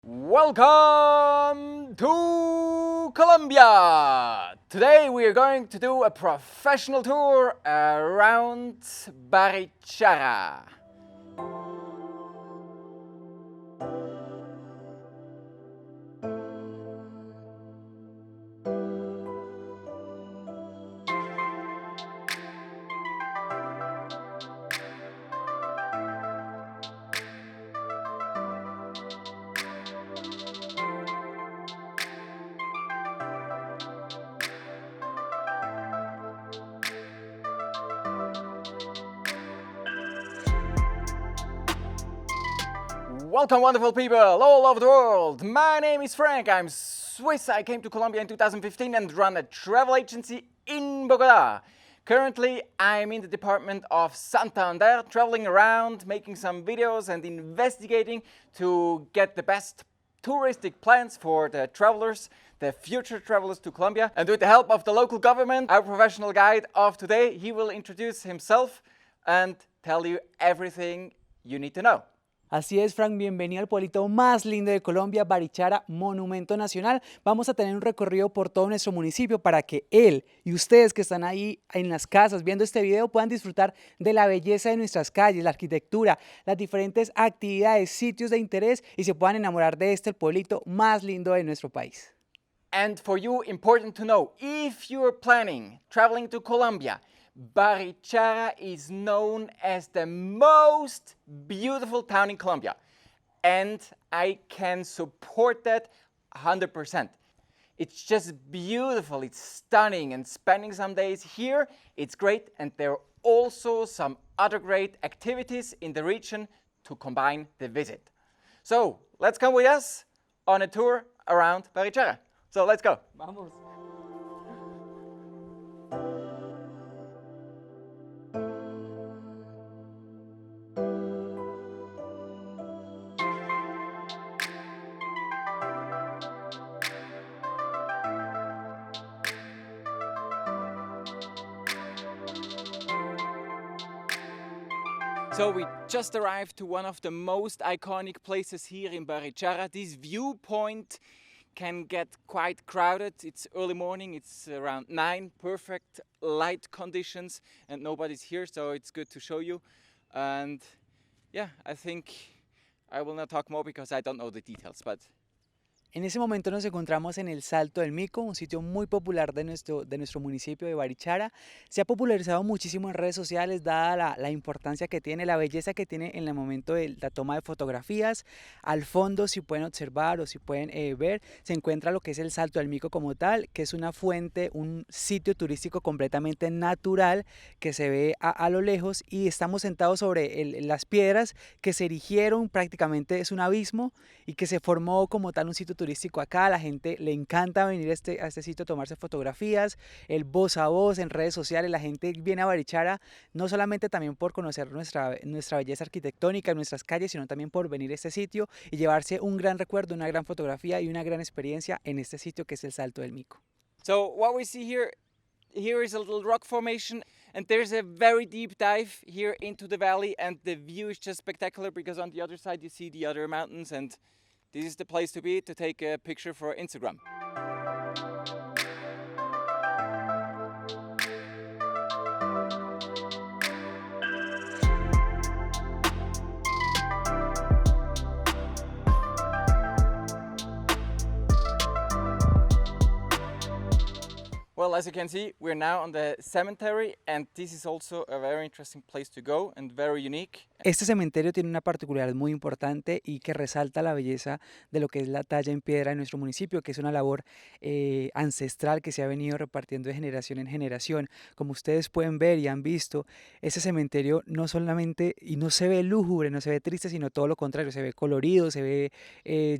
Welcome to Colombia! Today we are going to do a professional tour around Barichara. Welcome, wonderful people all over the world. My name is Frank. I'm Swiss. I came to Colombia in 2015 and run a travel agency in Bogota. Currently, I'm in the department of Santander, traveling around, making some videos and investigating to get the best touristic plans for the travelers, the future travelers to Colombia. And with the help of the local government, our professional guide of today, he will introduce himself and tell you everything you need to know. Así es, Frank, bienvenido al pueblito más lindo de Colombia, Barichara, Monumento Nacional. Vamos a tener un recorrido por todo nuestro municipio para que él y ustedes que están ahí en las casas viendo este video puedan disfrutar de la belleza de nuestras calles, la arquitectura, las diferentes actividades, sitios de interés y se puedan enamorar de el pueblito más lindo de nuestro país. And for you, important to know, if you're planning traveling to Colombia, Barichara is known as the most beautiful town in Colombia. And I can support that 100%. It's just beautiful, it's stunning, and spending some days here, it's great. And there are also some other great activities in the region to combine the visit. So let's come with us on a tour around Barichara. So let's go. Vamos. So we just arrived to one of the most iconic places here in Barichara. This viewpoint can get quite crowded. It's early morning, it's around 9, perfect light conditions and nobody's here, so it's good to show you. And yeah, I think I will not talk more because I don't know the details, but En ese momento nos encontramos en el Salto del Mico, un sitio muy popular de nuestro municipio de Barichara. Se ha popularizado muchísimo en redes sociales, dada la importancia que tiene, la belleza que tiene en el momento de la toma de fotografías. Al fondo, si pueden observar o si pueden ver, se encuentra lo que es el Salto del Mico como tal, que es una fuente, un sitio turístico completamente natural que se ve a lo lejos, y estamos sentados sobre las piedras que se erigieron, prácticamente es un abismo, y que se formó como tal un sitio turístico acá. A la gente le encanta venir a este sitio a tomarse fotografías, el voz a voz en redes sociales. La gente viene a Barichara no solamente también por conocer nuestra belleza arquitectónica, nuestras calles, sino también por venir a este sitio y llevarse un gran recuerdo, una gran fotografía y una gran experiencia en este sitio que es el Salto del Mico. So what we see here is a little rock formation, and there's a very deep dive here into the valley, and the view is just spectacular because on the other side you see the other mountains, and this is the place to be to take a picture for Instagram. Well, as you can see, we're now on the cemetery, and this is also a very interesting place to go and very unique. Este cementerio tiene una particularidad muy importante y que resalta la belleza de lo que es la talla en piedra en nuestro municipio, que es una labor ancestral que se ha venido repartiendo de generación en generación. Como ustedes pueden ver y han visto, ese cementerio no solamente, y no se ve lúgubre, no se ve triste, sino todo lo contrario, se ve colorido, se ve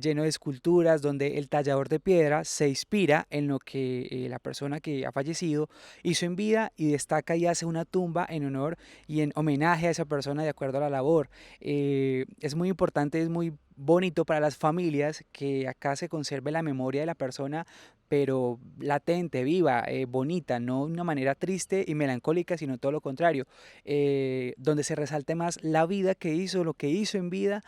lleno de esculturas, donde el tallador de piedra se inspira en lo que la persona que ha fallecido hizo en vida, y destaca y hace una tumba en honor y en homenaje a esa persona de acuerdo a la labor. Es muy importante, es muy bonito para las familias que acá se conserve la memoria de la persona, pero latente, viva, bonita, no de una manera triste y melancólica, sino todo lo contrario, donde se resalte más la vida que hizo, lo que hizo en vida,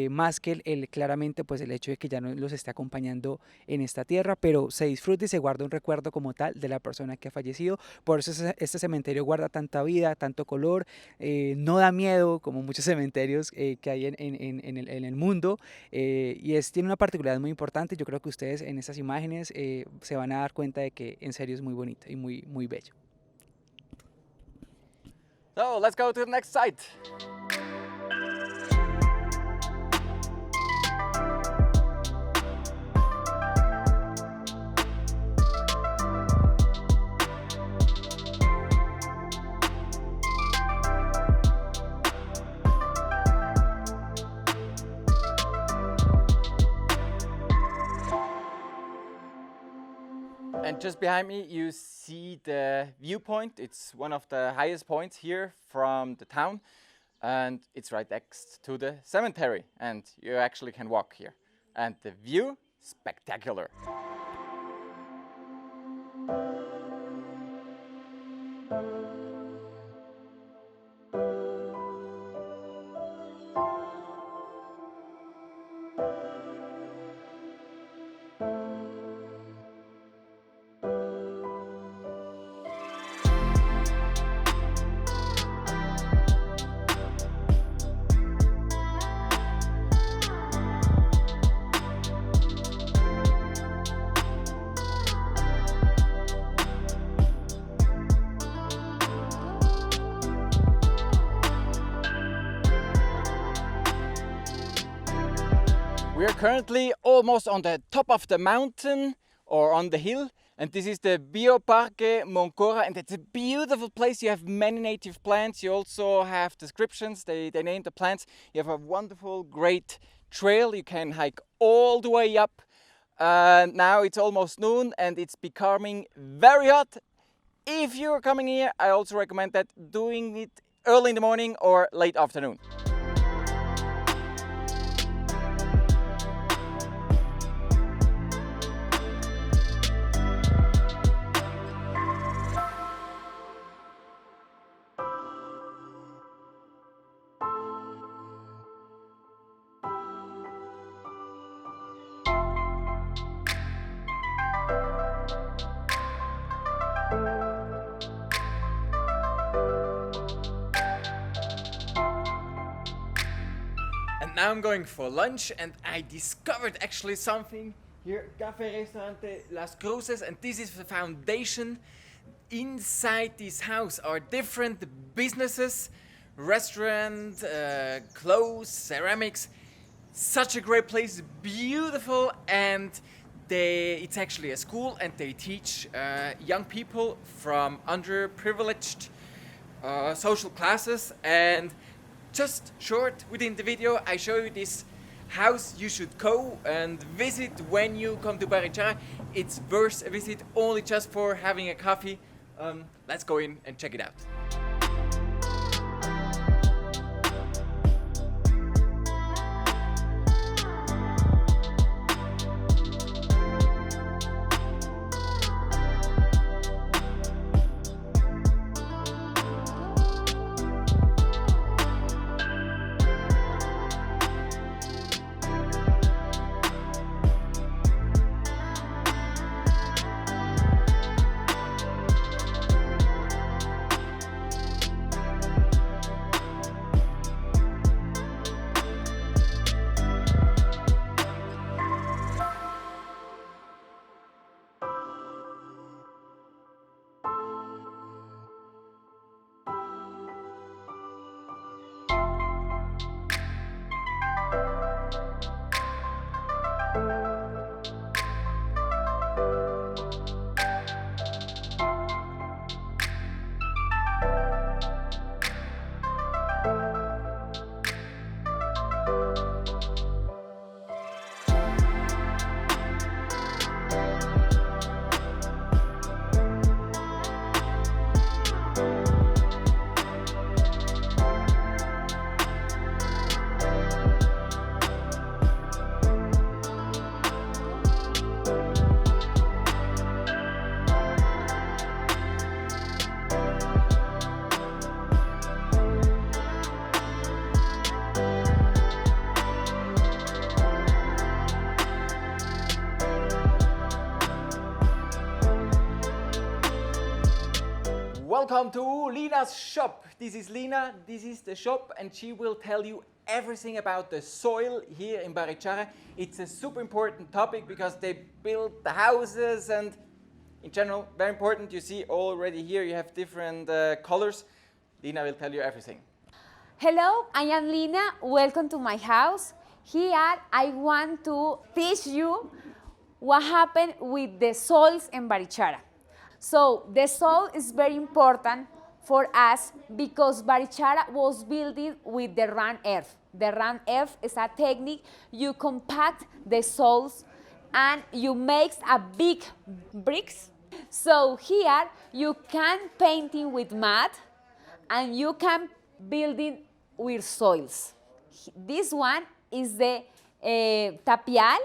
más que claramente pues el hecho de que ya no los esté acompañando en esta tierra, pero se disfruta y se guarda un recuerdo como tal de la persona que ha fallecido. Por eso este cementerio guarda tanta vida, tanto color, no da miedo como muchos cementerios que hay en el mundo, tiene una particularidad muy importante. Yo creo que ustedes en estas imágenes se van a dar cuenta de que en serio es muy bonito y muy, muy bello. So let's go to the next site. And just behind me you see the viewpoint. It's one of the highest points here from the town, and it's right next to the cemetery, and you actually can walk here. And the view, spectacular. We are currently almost on the top of the mountain or on the hill, and this is the Biopark Moncora, and it's a beautiful place. You have many native plants. You also have descriptions. They name the plants. You have a wonderful, great trail. You can hike all the way up. Now it's almost noon and it's becoming very hot. If you're coming here, I also recommend that doing it early in the morning or late afternoon. Now I'm going for lunch, and I discovered actually something here, Café Restaurante Las Cruces, and this is the foundation. Inside this house are different businesses, restaurant, clothes, ceramics. Such a great place, beautiful, and it's actually a school, and they teach young people from underprivileged social classes. And just short within the video, I show you this house you should go and visit when you come to Barichara. It's worth a visit only just for having a coffee. Let's go in and check it out. Welcome to Lina's shop. This is Lina, this is the shop, and she will tell you everything about the soil here in Barichara. It's a super important topic because they build the houses and in general, very important. You see already here you have different colors. Lina will tell you everything. Hello, I am Lina. Welcome to my house. Here I want to teach you what happened with the soils in Barichara. So the soil is very important for us because Barichara was building with the run earth. The run earth is a technique you compact the soils and you make a big bricks. So here you can painting with mud and you can building with soils. This one is the tapial.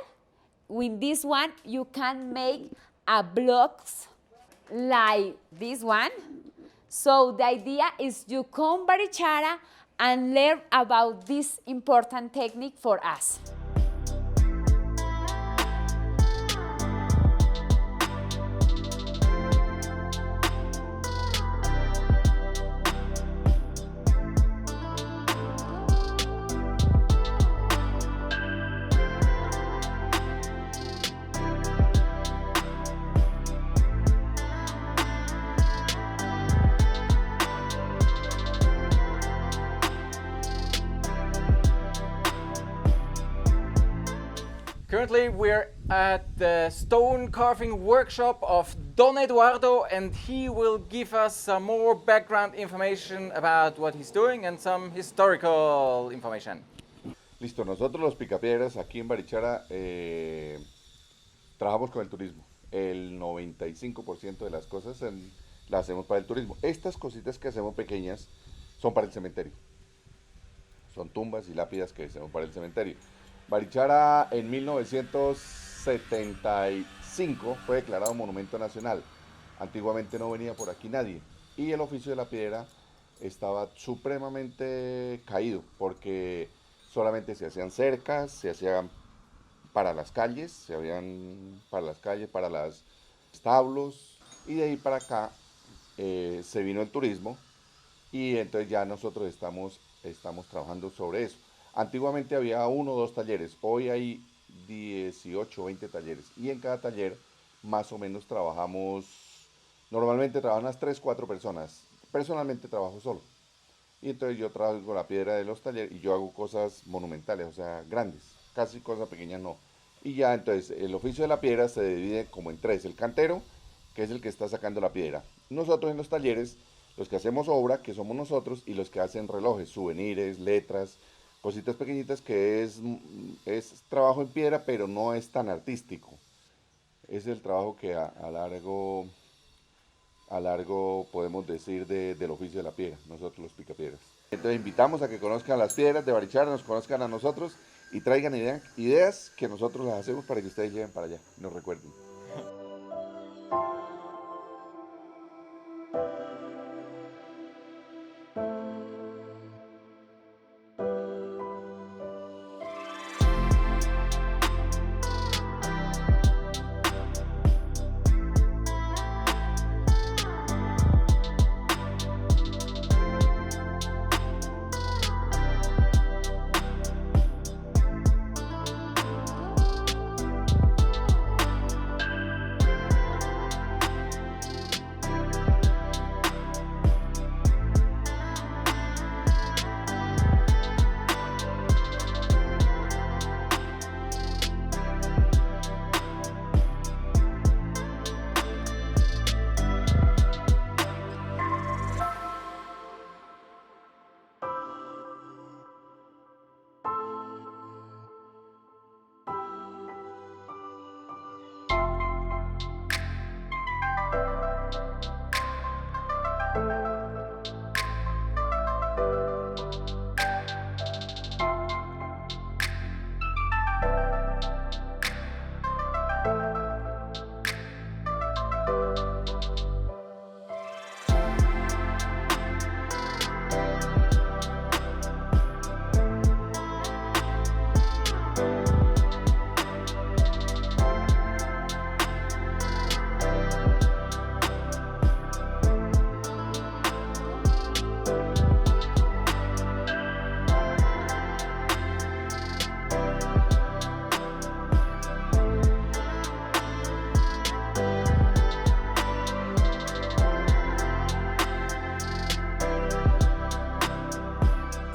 With this one you can make a blocks like this one. So the idea is you come Barichara and learn about this important technique for us. Currently we're at the stone carving workshop of Don Eduardo, and he will give us some more background information about what he's doing and some historical information. Listo, nosotros los picapiedras aquí en Barichara trabajamos con el turismo. El 95% de las cosas las hacemos para el turismo. Estas cositas que hacemos pequeñas son para el cementerio. Son tumbas y lápidas que hacemos para el cementerio. Barichara en 1975 fue declarado monumento nacional. Antiguamente no venía por aquí nadie y el oficio de la piedra estaba supremamente caído porque solamente se hacían cercas, se hacían para las calles, para los establos, y de ahí para acá se vino el turismo y entonces ya nosotros estamos trabajando sobre eso. Antiguamente había 1 o 2 talleres, hoy hay 18 o 20 talleres y en cada taller más o menos normalmente trabajan unas 3 o 4 personas. Personalmente trabajo solo y entonces yo trabajo con la piedra de los talleres y yo hago cosas monumentales, o sea, grandes, casi cosas pequeñas no. Y ya entonces el oficio de la piedra se divide como en 3, el cantero, que es el que está sacando la piedra. Nosotros en los talleres, los que hacemos obra, que somos nosotros, y los que hacen relojes, souvenirs, letras, cositas pequeñitas, que es trabajo en piedra, pero no es tan artístico. Es el trabajo que a largo podemos decir del oficio de la piedra, nosotros los picapiedras. Entonces invitamos a que conozcan las piedras de Barichara, nos conozcan a nosotros y traigan ideas que nosotros las hacemos para que ustedes lleguen para allá, nos recuerden.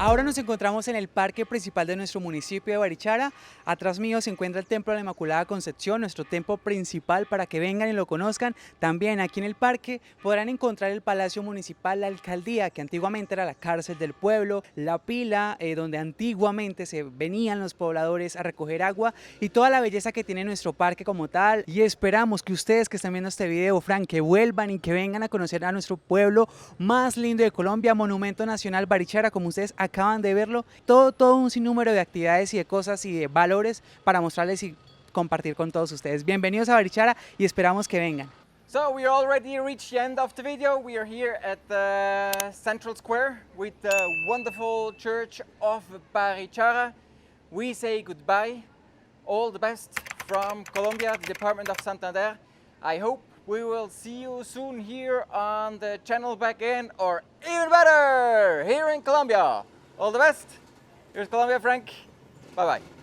Ahora nos encontramos en el parque principal de nuestro municipio de Barichara. Atrás mío se encuentra el Templo de la Inmaculada Concepción, nuestro templo principal para que vengan y lo conozcan. También aquí en el parque podrán encontrar el Palacio Municipal, la Alcaldía, que antiguamente era la cárcel del pueblo, la pila donde antiguamente se venían los pobladores a recoger agua y toda la belleza que tiene nuestro parque como tal. Y esperamos que ustedes que están viendo este video, Frank, que vuelvan y que vengan a conocer a nuestro pueblo más lindo de Colombia, Monumento Nacional Barichara, como ustedes acaban de verlo, todo un sinnúmero de actividades y de cosas y de valores para mostrarles y compartir con todos ustedes. Bienvenidos a Barichara y esperamos que vengan. So we already reached the end of the video. We are here at the Central Square with the wonderful church of Barichara. We say goodbye. All the best from Colombia, the Department of Santander. I hope we will see you soon here on the channel back in, or even better, here in Colombia. All the best. Here's Colombia, Frank. Bye-bye.